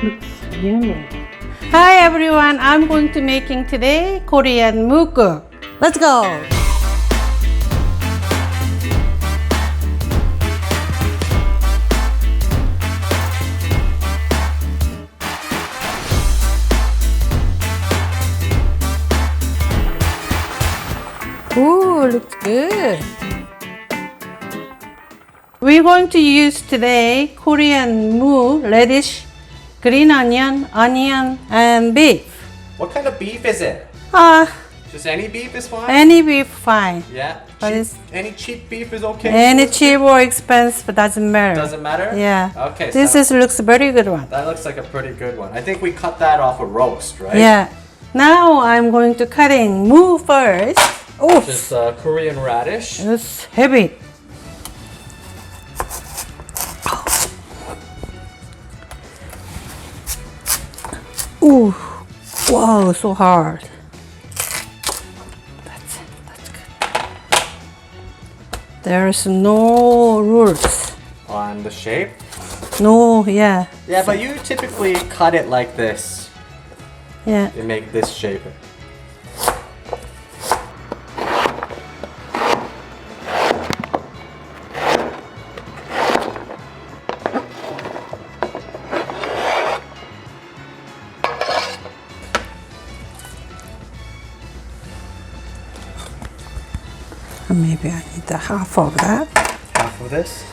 Looks yummy. Hi everyone, I'm going to making today Korean muguk. Let's go. Ooh, looks good. We're going to use today Korean radish, green onion, and beef. What kind of beef is it? Just any beef is fine? Any beef fine. Yeah? But any cheap beef is okay? Any cheap or expensive doesn't matter. Doesn't matter? Yeah. Okay. This looks very good one. That looks like a pretty good one. I think we cut that off a roast, right? Yeah. Now I'm going to cutting mu first. Oh, Just Korean radish. it's heavy. Ooh, wow, so hard. That's good. There's no rules. On the shape? No, yeah. Yeah, but you typically cut it like this. Yeah. You make this shape. Maybe I need the half of that. Half of this?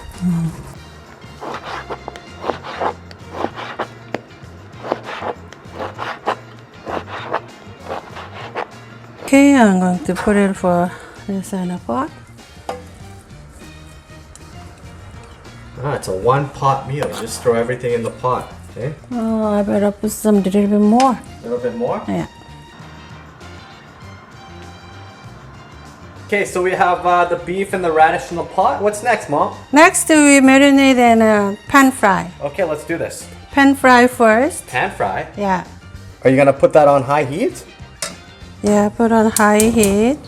Okay, I'm going to put it for this in a pot. It's a one pot meal. You just throw everything in the pot. Okay? Oh, I better put some little bit more. A little bit more? Yeah. Okay, so we have the beef and the radish in the pot. What's next, Mom? Next, we marinate in pan fry. Okay, let's do this. Pan fry first. Pan fry. Yeah. Are you gonna put that on high heat? Yeah, put on high heat.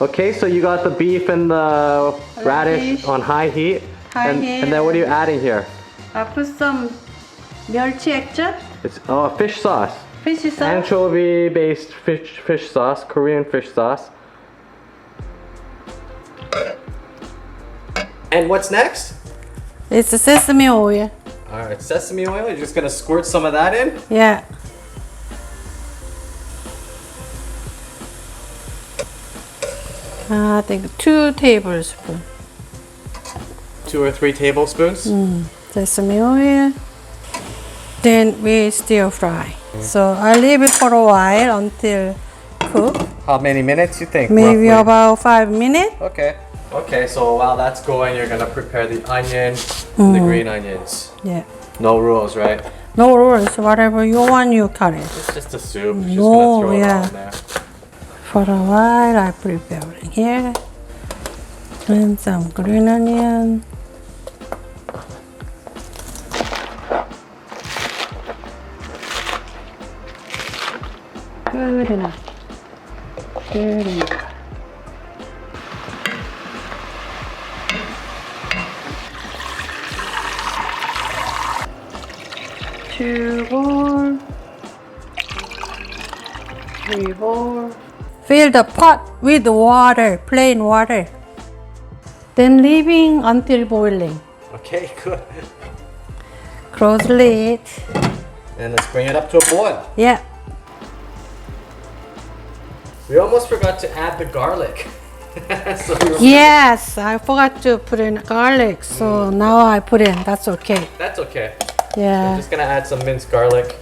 Okay, so you got the beef and the radish on high heat. And then what are you adding here? I put some 멸치 액젓. It's fish sauce. Fish sauce. Anchovy-based fish sauce, Korean fish sauce. And what's next? It's sesame oil. Alright, sesame oil. You're just gonna squirt some of that in? Yeah. I think 2 tablespoons. 2 or 3 tablespoons? Sesame oil. Then we stir fry. So I leave it for a while until cook. How many minutes you think? Maybe roughly? about 5 minutes. Okay. Okay, so while that's going, you're gonna prepare the onion and the green onions. Yeah. No rules, right? No rules. Whatever you want, you cut it. It's just a soup. You're just No, gonna throw it yeah. on there. For a while, I prepare it here. And some green onion. Good enough. Good enough. Two more. 3 more. Fill the pot with water, plain water. Then leaving until boiling. Okay, good. Close the lid. And let's bring it up to a boil. Yeah. We almost forgot to add the garlic. So Yes, I forgot to put in garlic, so now I put in. That's okay. that's okay. I'm Yeah. just gonna add some minced garlic.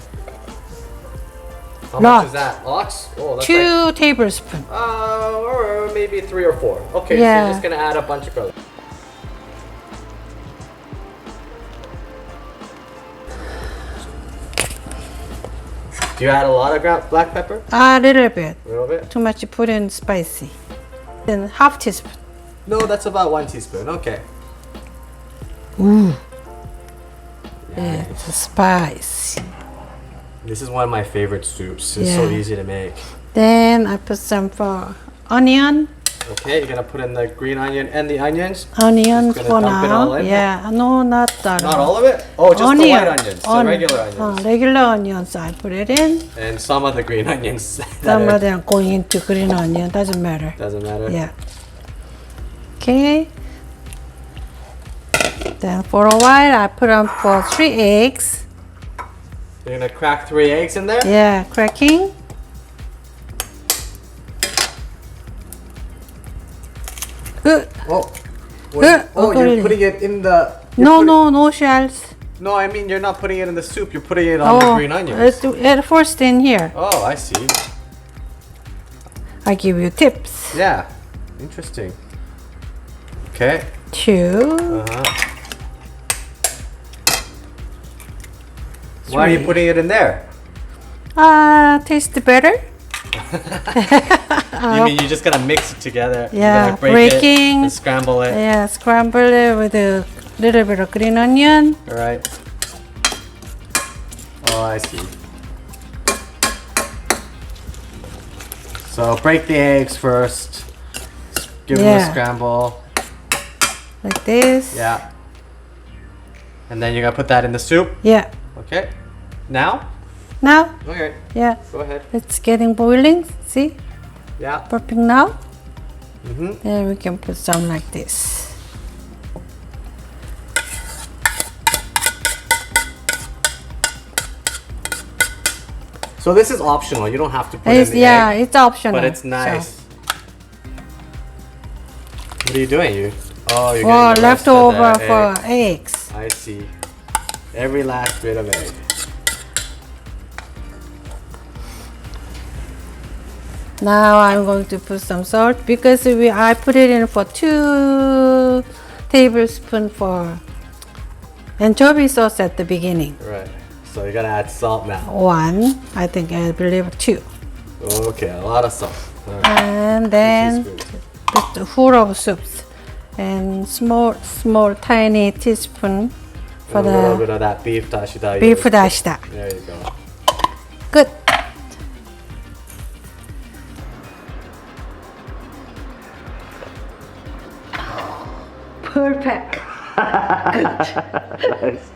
How Lot. much is that? Lots? Oh, that's 2 tablespoons. or maybe 3 or 4. Okay, so Yeah. you're just gonna add a bunch of garlic. Do you add a lot of black pepper? A little bit. A little bit? Too much put in spicy. Then half teaspoon. No, that's about 1 teaspoon. Okay. It's spicy. This is one of my favorite soups. It's so Yeah. easy to make. Then I put some for onion. Okay, you're gonna put in the green onion and the onions. Onion Just for gonna dump it all now. in? Yeah, no, not that. Not all of it? Oh, just the white onions, the regular onions. Regular onions, I put it in. And some of the green onions. Some of them going into green onion, doesn't matter. Doesn't matter? Yeah. Okay. Then for a while, I put on for 3 eggs. You're gonna crack 3 eggs in there? Yeah, cracking. Oh, you're putting it in the... No shells. No, I mean you're not putting it in the soup. You're putting it on the green onions. It's first in here. Oh, I see. I give you tips. Yeah, interesting. Okay. 2. Why are you putting it in there? Taste better. You mean you're just gonna mix it together? Yeah, you're gonna break breaking. it and scramble it. Yeah, scramble it with a little bit of green onion. All right. Oh, I see. So break the eggs first. Give them a scramble. Like this. Yeah. And then you're gonna put that in the soup? Yeah. Okay. Now? Now? Okay. Yeah. Go ahead. It's getting boiling. See? Yeah. Popping now. Mm-hmm. Then we can put some like this. So this is optional. You don't have to put in the egg. It's optional. But it's nice. So. What are you doing? You're getting the rest leftover of the for egg. eggs. I see. Every last bit of egg. Now I'm going to put some salt because I put it in for 2 tablespoons for anchovy sauce at the beginning. Right. So you gotta add salt now. 1, I believe 2. Okay, a lot of salt. Right. And then put the full of soups and small tiny teaspoon for a little the bit of that beef dashida. beef dashida. There you go. Good. Perfect. Nice.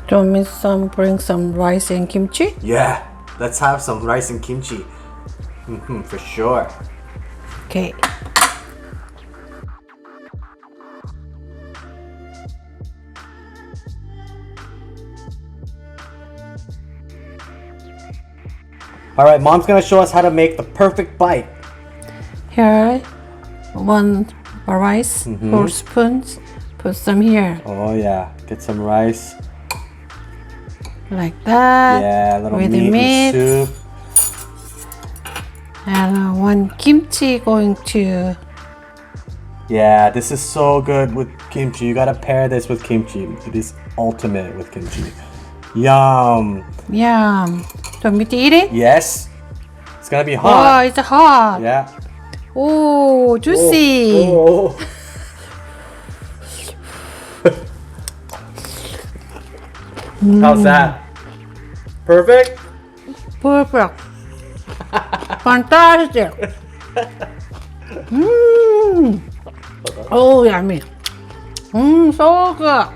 Do you want me bring some rice and kimchi? Yeah, let's have some rice and kimchi. For sure. Okay. All right, Mom's gonna show us how to make the perfect bite. Here, 1 rice, 4 spoons. Put some here. Oh yeah, get some rice. Like that. Yeah, a little with the meat and soup. And 1 kimchi going to. Yeah, this is so good with kimchi. You gotta pair this with kimchi. It is ultimate with kimchi. Yum. Yum. Do you want me to eat it? Yes. It's gonna be Oh, hot. it's hot. Yeah. Oh, juicy. Oh. How's that? Perfect? Perfect. Fantastic. Oh, yummy. So good.